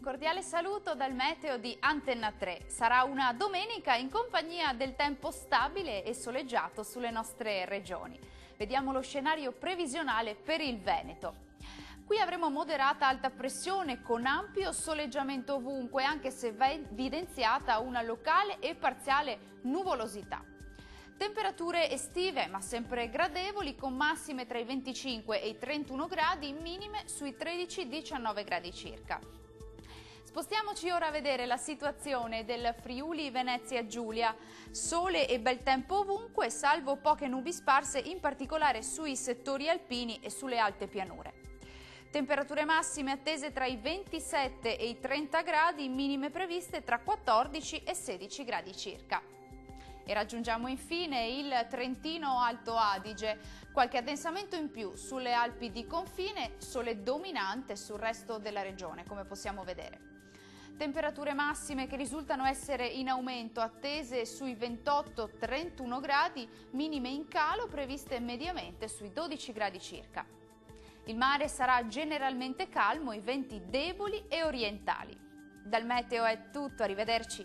cordiale saluto dal meteo di Antenna 3. Sarà una domenica in compagnia del tempo stabile e soleggiato sulle nostre regioni. Vediamo lo scenario previsionale per il Veneto. Qui avremo moderata alta pressione con ampio soleggiamento ovunque, anche se va evidenziata una locale e parziale nuvolosità. Temperature estive ma sempre gradevoli, con massime tra i 25 e i 31 gradi, minime sui 13-19 gradi circa. Spostiamoci ora a vedere la situazione del Friuli Venezia Giulia. Sole e bel tempo ovunque, salvo poche nubi sparse, in particolare sui settori alpini e sulle alte pianure. Temperature massime attese tra i 27 e i 30 gradi, minime previste tra 14 e 16 gradi circa. E raggiungiamo infine il Trentino Alto Adige. Qualche addensamento in più sulle Alpi di confine, sole dominante sul resto della regione, come possiamo vedere. Temperature massime che risultano essere in aumento, attese sui 28-31 gradi, minime in calo previste mediamente sui 12 gradi circa. Il mare sarà generalmente calmo, i venti deboli e orientali. Dal meteo è tutto, arrivederci.